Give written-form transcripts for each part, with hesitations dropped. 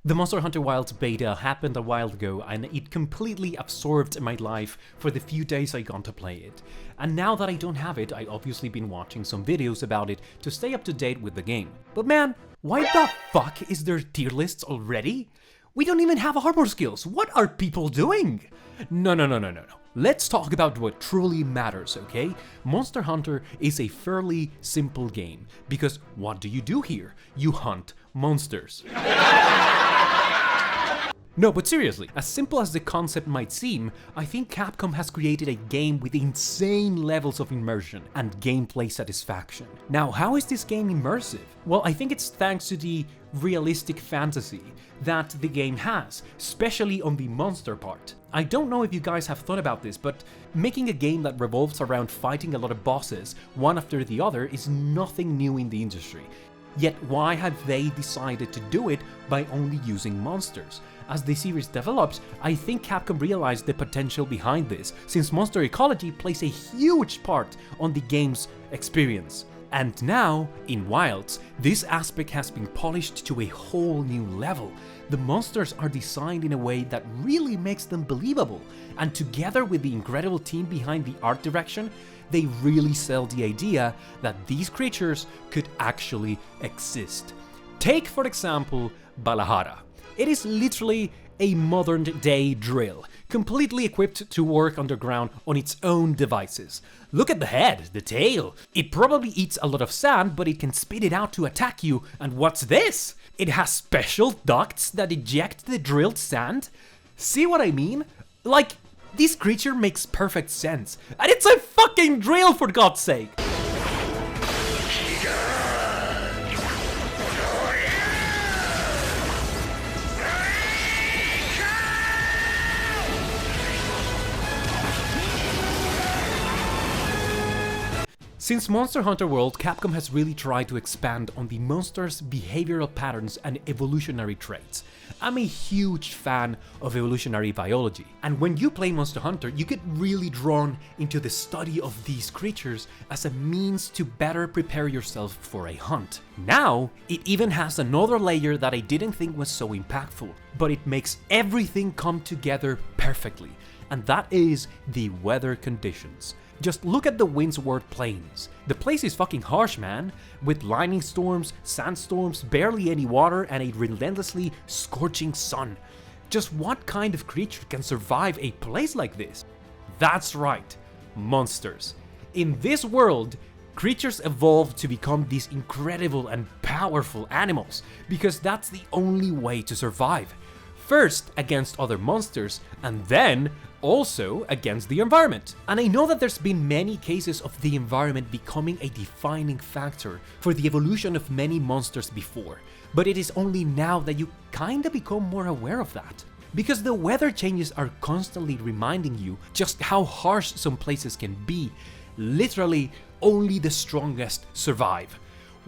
The Monster Hunter Wilds beta happened a while ago and it completely absorbed my life for the few days I got to play it. And now that I don't have it, I obviously been watching some videos about it to stay up to date with the game. But man, why the fuck is there tier lists already? We don't even have armor skills. What are people doing? No. Let's talk about what truly matters, okay? Monster Hunter is a fairly simple game, because what do you do here? You hunt monsters. No, but seriously, as simple as the concept might seem, I think Capcom has created a game with insane levels of immersion and gameplay satisfaction. Now, how is this game immersive? Well, I think it's thanks to the realistic fantasy that the game has, especially on the monster part. I don't know if you guys have thought about this, but making a game that revolves around fighting a lot of bosses, one after the other, is nothing new in the industry. Yet why have they decided to do it by only using monsters? As the series develops, I think Capcom realized the potential behind this, since monster ecology plays a huge part on the game's experience. And now, in Wilds, this aspect has been polished to a whole new level. The monsters are designed in a way that really makes them believable, and together with the incredible team behind the art direction, they really sell the idea that these creatures could actually exist. Take, for example, Balahara. It is literally a modern-day drill, completely equipped to work underground on its own devices. Look at the head, the tail. It probably eats a lot of sand, but it can spit it out to attack you, and what's this? It has special ducts that eject the drilled sand? See what I mean? Like, this creature makes perfect sense, and it's a fucking drill, for God's sake! Since Monster Hunter World, Capcom has really tried to expand on the monster's behavioral patterns and evolutionary traits. I'm a huge fan of evolutionary biology, and when you play Monster Hunter, you get really drawn into the study of these creatures as a means to better prepare yourself for a hunt. Now, it even has another layer that I didn't think was so impactful, but it makes everything come together perfectly, and that is the weather conditions. Just look at the Windsward Plains. The place is fucking harsh, man, with lightning storms, sandstorms, barely any water, and a relentlessly scorching sun. Just what kind of creature can survive a place like this? That's right, monsters. In this world, creatures evolve to become these incredible and powerful animals, because that's the only way to survive. First against other monsters, and then also against the environment. And I know that there's been many cases of the environment becoming a defining factor for the evolution of many monsters before, but it is only now that you kinda become more aware of that. Because the weather changes are constantly reminding you just how harsh some places can be. Literally, only the strongest survive.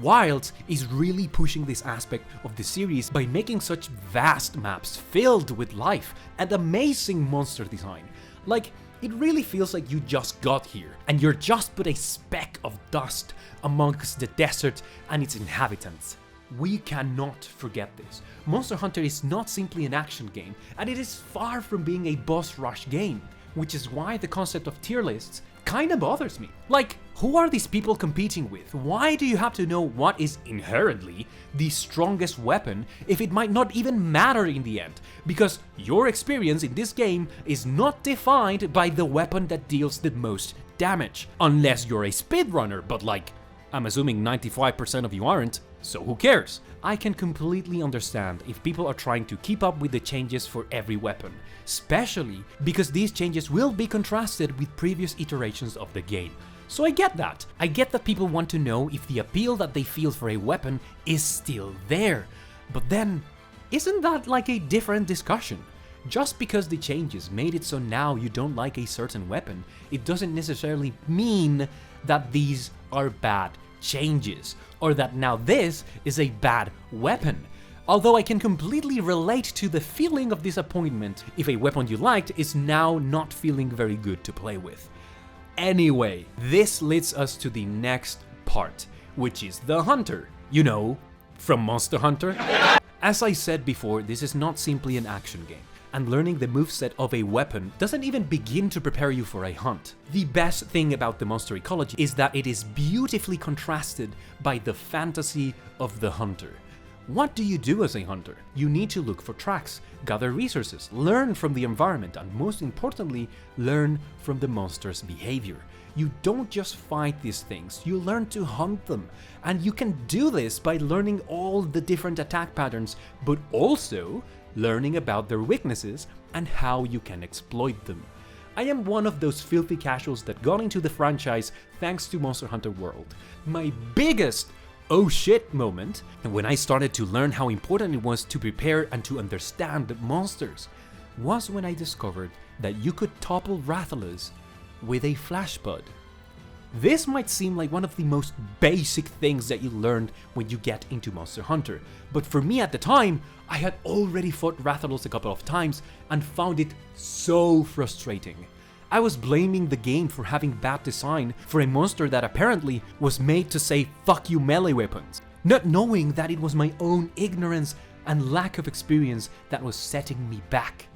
Wilds is really pushing this aspect of the series by making such vast maps filled with life and amazing monster design. Like, it really feels like you just got here, and you're just but a speck of dust amongst the desert and its inhabitants. We cannot forget this. Monster Hunter is not simply an action game, and it is far from being a boss rush game, which is why the concept of tier lists kinda bothers me. Like, who are these people competing with? Why do you have to know what is inherently the strongest weapon if it might not even matter in the end? Because your experience in this game is not defined by the weapon that deals the most damage. Unless you're a speedrunner, but like, I'm assuming 95% of you aren't, so who cares? I can completely understand if people are trying to keep up with the changes for every weapon, especially because these changes will be contrasted with previous iterations of the game. So I get that. I get that people want to know if the appeal that they feel for a weapon is still there. But then, isn't that like a different discussion? Just because the changes made it so now you don't like a certain weapon, it doesn't necessarily mean that these are bad changes, or that now this is a bad weapon. Although I can completely relate to the feeling of disappointment if a weapon you liked is now not feeling very good to play with. Anyway, this leads us to the next part, which is the hunter. You know, from Monster Hunter. As I said before, this is not simply an action game, and learning the moveset of a weapon doesn't even begin to prepare you for a hunt. The best thing about the monster ecology is that it is beautifully contrasted by the fantasy of the hunter. What do you do as a hunter? You need to look for tracks, gather resources, learn from the environment, and most importantly, learn from the monster's behavior. You don't just fight these things, you learn to hunt them. And you can do this by learning all the different attack patterns, but also learning about their weaknesses and how you can exploit them. I am one of those filthy casuals that got into the franchise thanks to Monster Hunter World. My biggest oh shit moment, and when I started to learn how important it was to prepare and to understand monsters, was when I discovered that you could topple Rathalos with a flash bud. This might seem like one of the most basic things that you learned when you get into Monster Hunter, but for me at the time, I had already fought Rathalos a couple of times and found it so frustrating. I was blaming the game for having bad design for a monster that apparently was made to say fuck you melee weapons, not knowing that it was my own ignorance and lack of experience that was setting me back.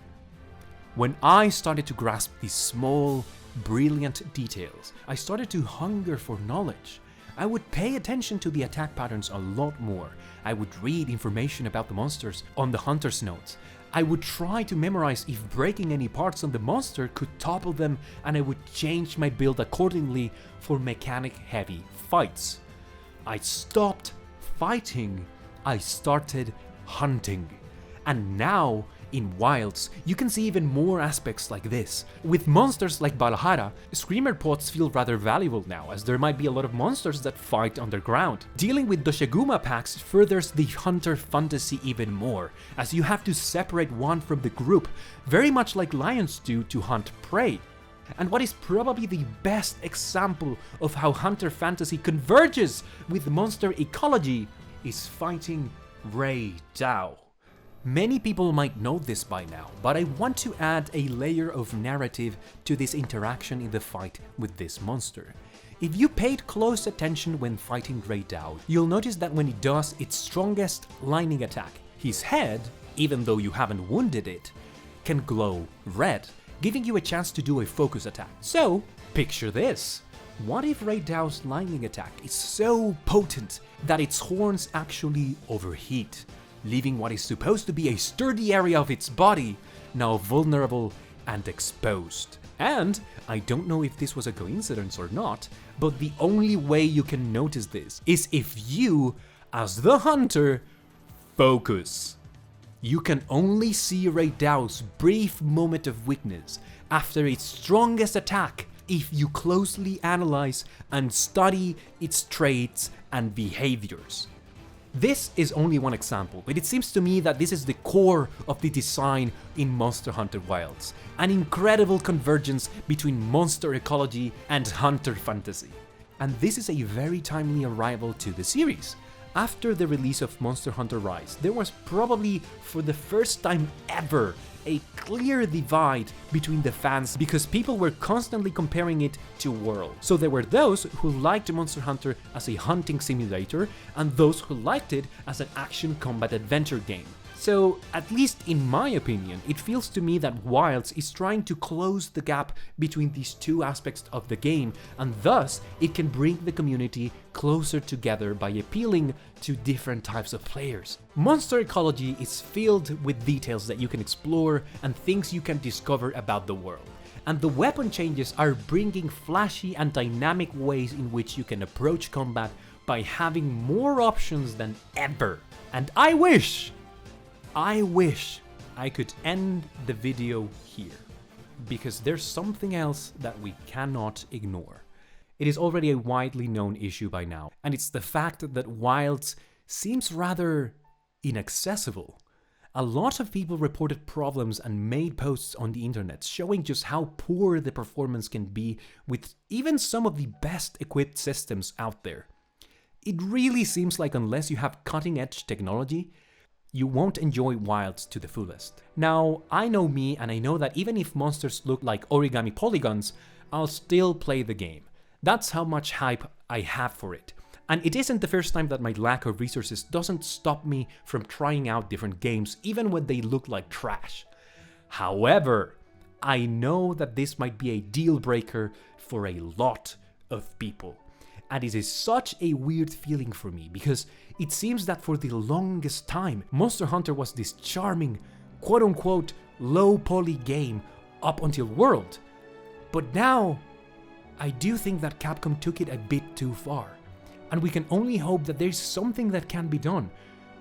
When I started to grasp these small, brilliant details, I started to hunger for knowledge. I would pay attention to the attack patterns a lot more. I would read information about the monsters on the hunter's notes. I would try to memorize if breaking any parts on the monster could topple them, and I would change my build accordingly for mechanic-heavy fights. I stopped fighting, I started hunting. And now, in Wilds, you can see even more aspects like this. With monsters like Valhalla, screamer pods feel rather valuable now, as there might be a lot of monsters that fight underground. Dealing with Doshiguma packs furthers the hunter fantasy even more, as you have to separate one from the group, very much like lions do to hunt prey. And what is probably the best example of how hunter fantasy converges with monster ecology is fighting Rei Dao. Many people might know this by now, but I want to add a layer of narrative to this interaction in the fight with this monster. If you paid close attention when fighting Rei Dao, you'll notice that when it does its strongest lightning attack, his head, even though you haven't wounded it, can glow red, giving you a chance to do a focus attack. So, picture this. What if Rei Dao's lightning attack is so potent that its horns actually overheat, leaving what is supposed to be a sturdy area of its body now vulnerable and exposed? And I don't know if this was a coincidence or not, but the only way you can notice this is if you, as the hunter, focus. You can only see Rei Dao's brief moment of weakness after its strongest attack if you closely analyze and study its traits and behaviors. This is only one example, but it seems to me that this is the core of the design in Monster Hunter Wilds, an incredible convergence between monster ecology and hunter fantasy. And this is a very timely arrival to the series. After the release of Monster Hunter Rise, there was probably, for the first time ever, a clear divide between the fans because people were constantly comparing it to World. So there were those who liked Monster Hunter as a hunting simulator and those who liked it as an action combat adventure game. So, at least in my opinion, it feels to me that Wilds is trying to close the gap between these two aspects of the game, and thus it can bring the community closer together by appealing to different types of players. Monster ecology is filled with details that you can explore and things you can discover about the world. And the weapon changes are bringing flashy and dynamic ways in which you can approach combat by having more options than ever. And I wish I could end the video here, because there's something else that we cannot ignore. It is already a widely known issue by now, and it's the fact that Wilds seems rather inaccessible. A lot of people reported problems and made posts on the internet showing just how poor the performance can be with even some of the best equipped systems out there. It really seems like unless you have cutting-edge technology, you won't enjoy Wilds to the fullest. Now, I know me, and I know that even if monsters look like origami polygons, I'll still play the game. That's how much hype I have for it. And it isn't the first time that my lack of resources doesn't stop me from trying out different games, even when they look like trash. However, I know that this might be a deal breaker for a lot of people. And it is such a weird feeling for me, because it seems that for the longest time, Monster Hunter was this charming, quote-unquote, low-poly game up until World. But now, I do think that Capcom took it a bit too far. And we can only hope that there's something that can be done,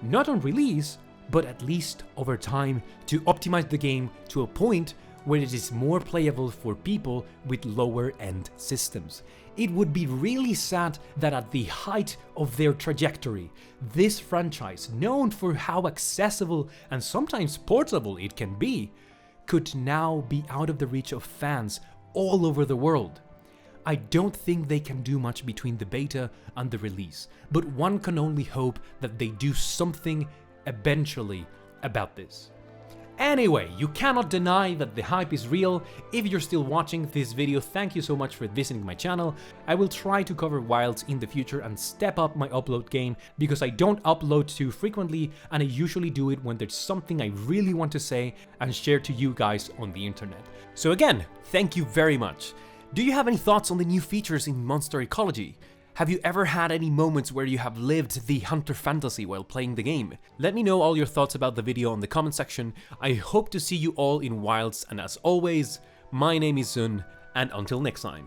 not on release, but at least over time, to optimize the game to a point where it is more playable for people with lower-end systems. It would be really sad that at the height of their trajectory, this franchise, known for how accessible and sometimes portable it can be, could now be out of the reach of fans all over the world. I don't think they can do much between the beta and the release, but one can only hope that they do something eventually about this. Anyway, you cannot deny that the hype is real. If you're still watching this video, thank you so much for visiting my channel. I will try to cover Wilds in the future and step up my upload game, because I don't upload too frequently and I usually do it when there's something I really want to say and share to you guys on the internet. So again, thank you very much. Do you have any thoughts on the new features in Monster Ecology? Have you ever had any moments where you have lived the hunter fantasy while playing the game? Let me know all your thoughts about the video in the comment section. I hope to see you all in Wilds, and as always, my name is Zun, and until next time.